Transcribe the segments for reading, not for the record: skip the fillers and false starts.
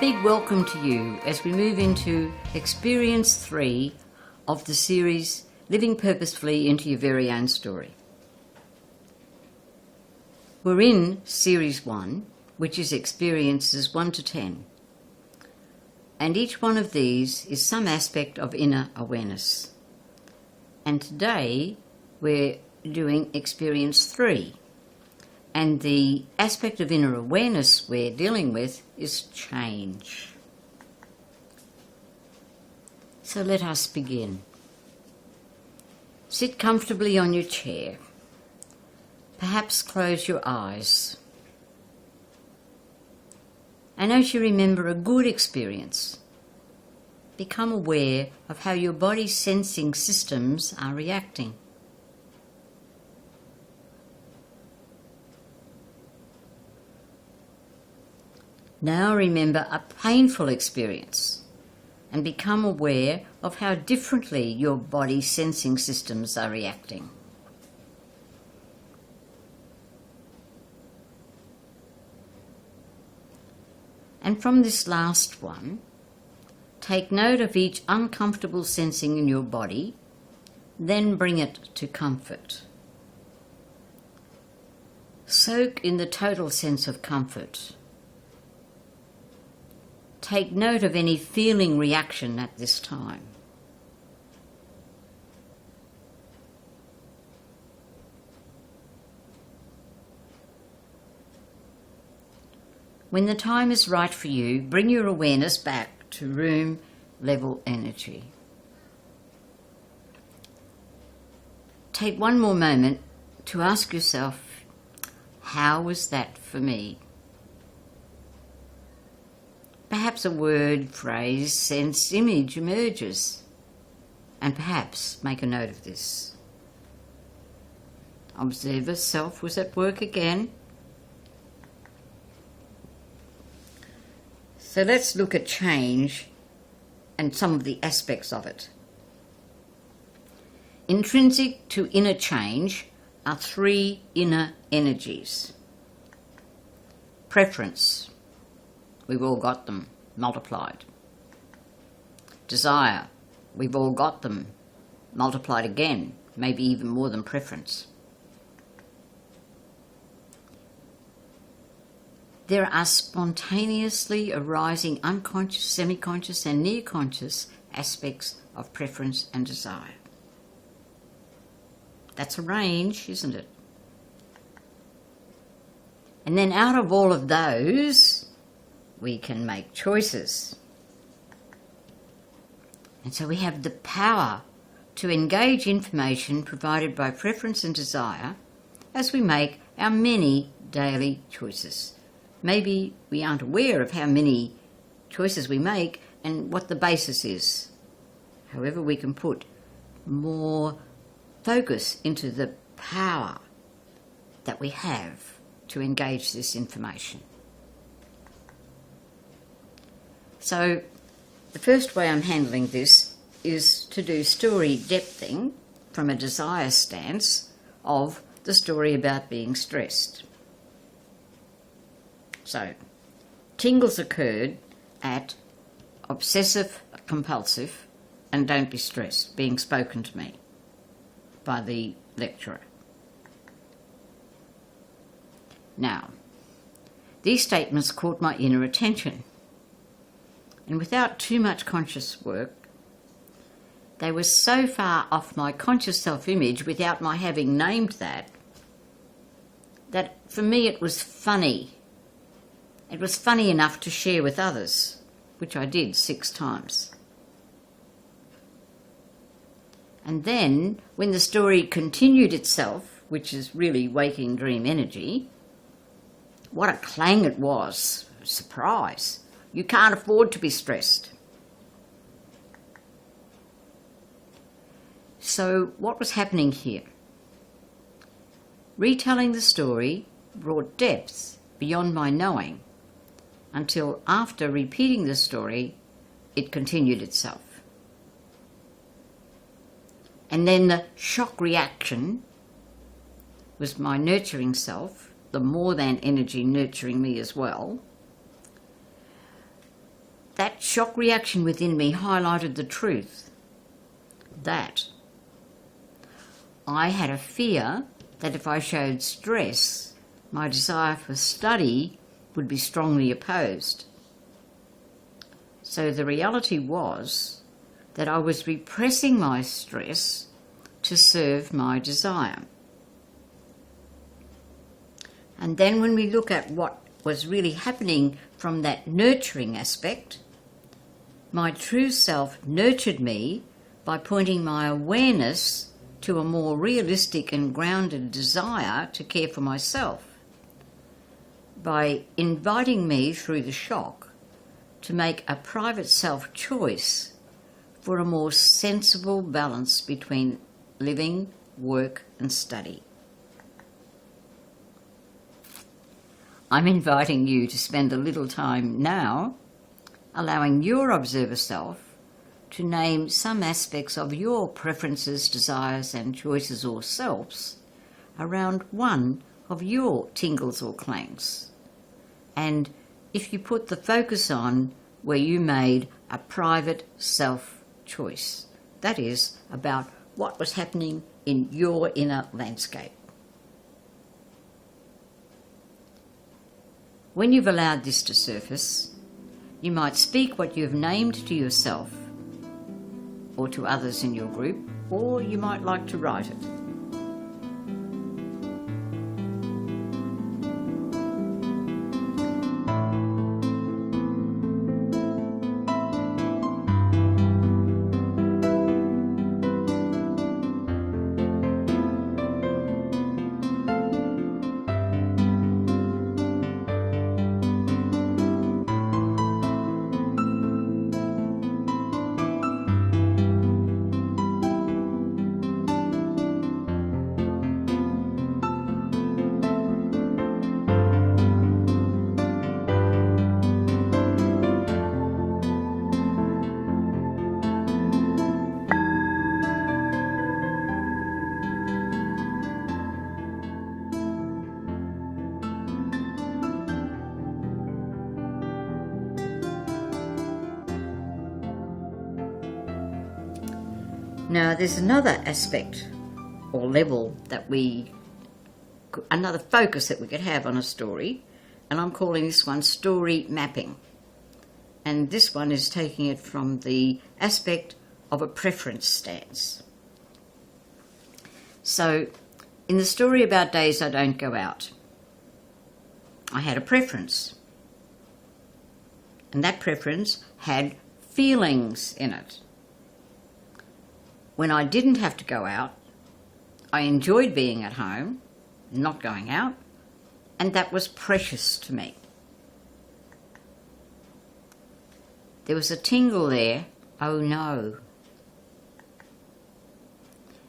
big welcome to you as we move into Experience 3 of the series Living Purposefully into Your Very Own Story. We're in Series 1, which is Experiences 1 to 10. And each one of these is some aspect of inner awareness. And today we're doing Experience 3. And the aspect of inner awareness we're dealing with is change. So let us begin. Sit comfortably on your chair. Perhaps close your eyes. And as you remember a good experience, become aware of how your body's sensing systems are reacting. Now remember a painful experience and become aware of how differently your body's sensing systems are reacting. And from this last one, take note of each uncomfortable sensing in your body, then bring it to comfort. Soak in the total sense of comfort. Take note of any feeling reaction at this time. When the time is right for you, bring your awareness back to room level energy. Take one more moment to ask yourself, how was that for me? Perhaps a word, phrase, sense, image emerges, and perhaps make a note of this. Observer self was at work again. So let's look at change and some of the aspects of it. Intrinsic to inner change are three inner energies. Preference. We've all got them, multiplied. Desire, we've all got them, multiplied again, maybe even more than preference. There are spontaneously arising unconscious, semi-conscious and near-conscious aspects of preference and desire. That's a range, isn't it? And then out of all of those, we can make choices. And so we have the power to engage information provided by preference and desire as we make our many daily choices. Maybe we aren't aware of how many choices we make and what the basis is. However, we can put more focus into the power that we have to engage this information. So the first way I'm handling this is to do story depthing from a desire stance of the story about being stressed. So, tingles occurred at obsessive compulsive and don't be stressed being spoken to me by the lecturer. Now, these statements caught my inner attention. And without too much conscious work, they were so far off my conscious self-image without my having named that for me it was funny. It was funny enough to share with others, which I did 6 times. And then, when the story continued itself, which is really waking dream energy, what a clang it was. Surprise. You can't afford to be stressed. So what was happening here? Retelling the story brought depth beyond my knowing until after repeating the story, it continued itself. And then the shock reaction was my nurturing self, the more than energy nurturing me as well, that shock reaction within me highlighted the truth that I had a fear that if I showed stress, my desire for study would be strongly opposed. So the reality was that I was repressing my stress to serve my desire. And then when we look at what was really happening from that nurturing aspect, my true self nurtured me by pointing my awareness to a more realistic and grounded desire to care for myself, by inviting me through the shock to make a private self choice for a more sensible balance between living, work and study. I'm inviting you to spend a little time now allowing your observer self to name some aspects of your preferences, desires and choices or selves around one of your tingles or clangs. And if you put the focus on where you made a private self-choice, that is, about what was happening in your inner landscape. When you've allowed this to surface, you might speak what you've named to yourself or to others in your group, or you might like to write it. Now there's another aspect or level that another focus that we could have on a story, and I'm calling this one story mapping. And this one is taking it from the aspect of a preference stance. So in the story about days I don't go out, I had a preference. And that preference had feelings in it. When I didn't have to go out, I enjoyed being at home, not going out, and that was precious to me. There was a tingle there, oh no.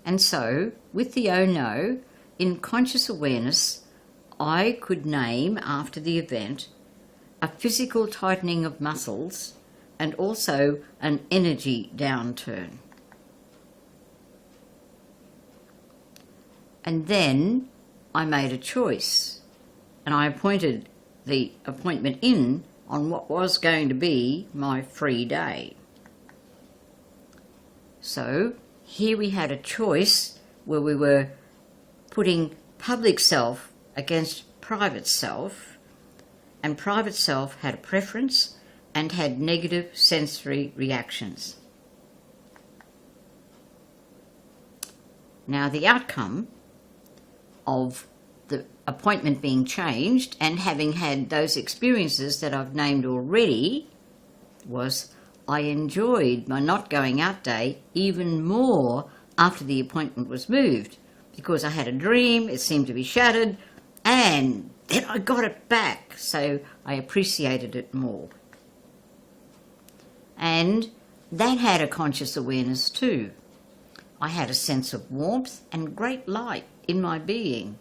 And so, with the oh no, in conscious awareness, I could name after the event a physical tightening of muscles and also an energy downturn. And then I made a choice, and I appointed the appointment in on what was going to be my free day. So here we had a choice where we were putting public self against private self, and private self had a preference and had negative sensory reactions. Now the outcome of the appointment being changed and having had those experiences that I've named already was I enjoyed my not going out day even more after the appointment was moved, because I had a dream, it seemed to be shattered, and then I got it back, so I appreciated it more. And that had a conscious awareness too. I had a sense of warmth and great light in my being,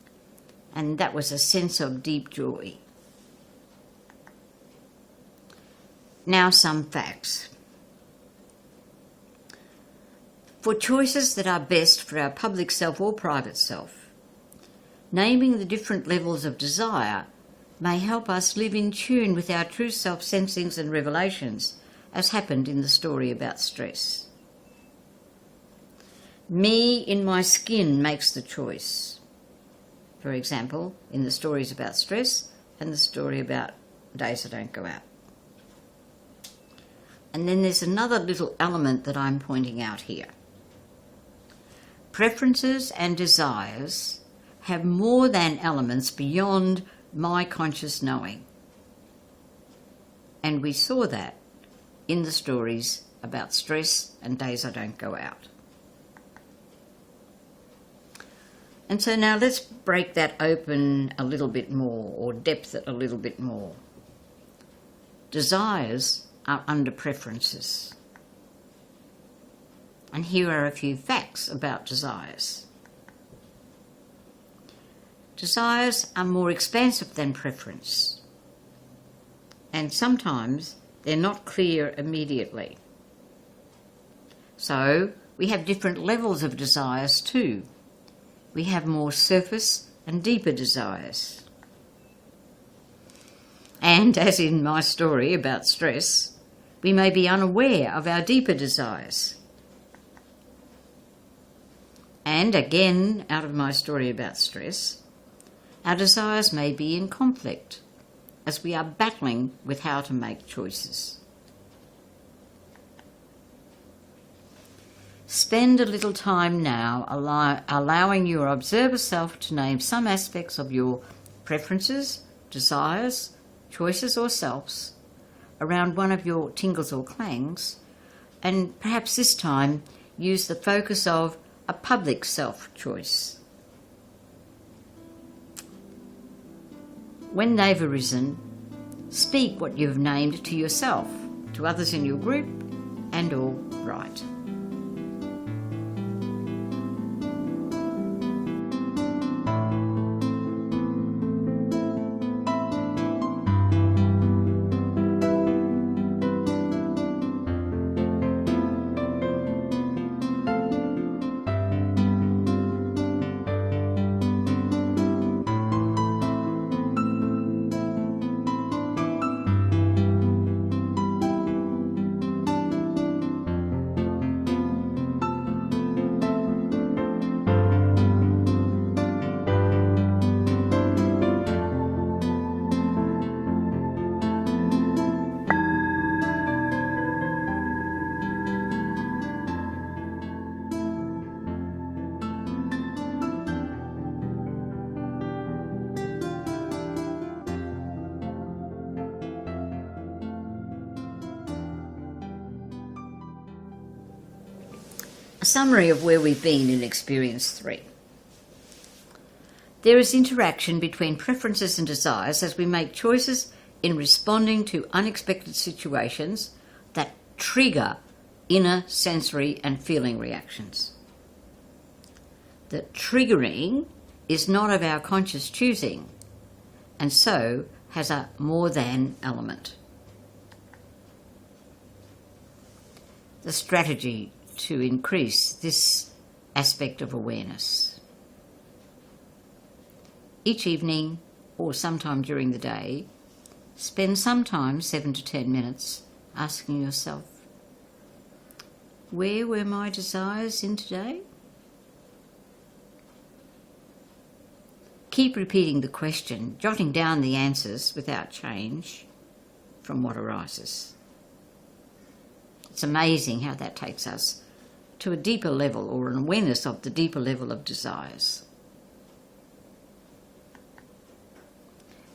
and that was a sense of deep joy. Now some facts. For choices that are best for our public self or private self, naming the different levels of desire may help us live in tune with our true self sensings and revelations as happened in the story about stress. Me in my skin makes the choice. For example, in the stories about stress and the story about days I don't go out. And then there's another little element that I'm pointing out here. Preferences and desires have more than elements beyond my conscious knowing. And we saw that in the stories about stress and days I don't go out. And so now let's break that open a little bit more, or depth it a little bit more. Desires are under preferences. And here are a few facts about desires. Desires are more expansive than preference, and sometimes they're not clear immediately. So we have different levels of desires too. We have more surface and deeper desires. And as in my story about stress, we may be unaware of our deeper desires. And again, out of my story about stress, our desires may be in conflict as we are battling with how to make choices. Spend a little time now allowing your observer self to name some aspects of your preferences, desires, choices or selves around one of your tingles or clangs, and perhaps this time use the focus of a public self-choice. When they've arisen, speak what you've named to yourself, to others in your group, and or write. A summary of where we've been in Experience 3. There is interaction between preferences and desires as we make choices in responding to unexpected situations that trigger inner sensory and feeling reactions. The triggering is not of our conscious choosing, and so has a more than element. The strategy to increase this aspect of awareness. Each evening, or sometime during the day, spend some time, 7 to 10 minutes, asking yourself, where were my desires in today? Keep repeating the question, jotting down the answers without change from what arises. It's amazing how that takes us to a deeper level, or an awareness of the deeper level of desires.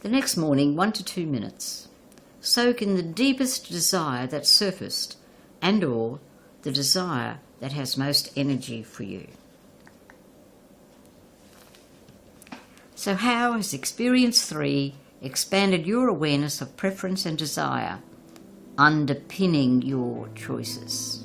The next morning, 1 to 2 minutes, soak in the deepest desire that surfaced and or the desire that has most energy for you. So how has Experience 3 expanded your awareness of preference and desire, underpinning your choices?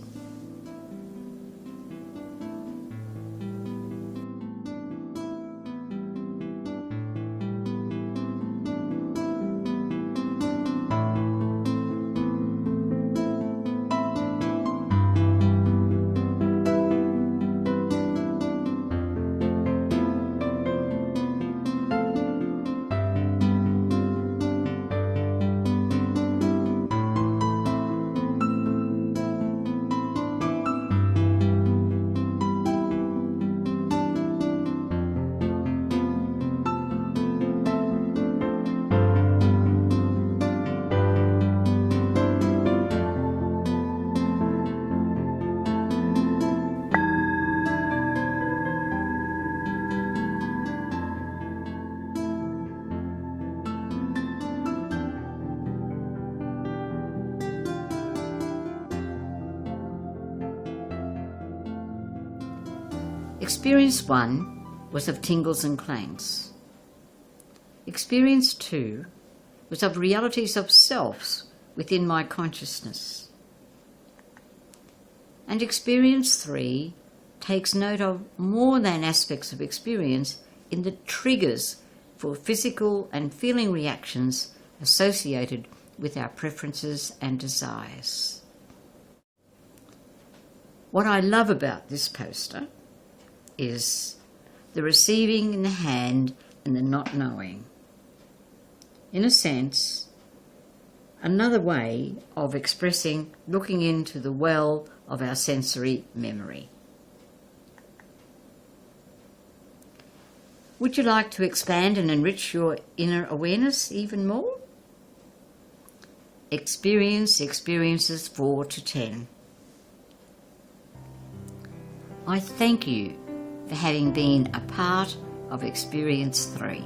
Experience 1 was of tingles and clangs. Experience 2 was of realities of selves within my consciousness. And experience 3 takes note of more than aspects of experience in the triggers for physical and feeling reactions associated with our preferences and desires. What I love about this poster is the receiving in the hand and the not knowing. In a sense, another way of expressing looking into the well of our sensory memory. Would you like to expand and enrich your inner awareness even more? Experience experiences 4 to 10. I thank you for having been a part of Experience 3.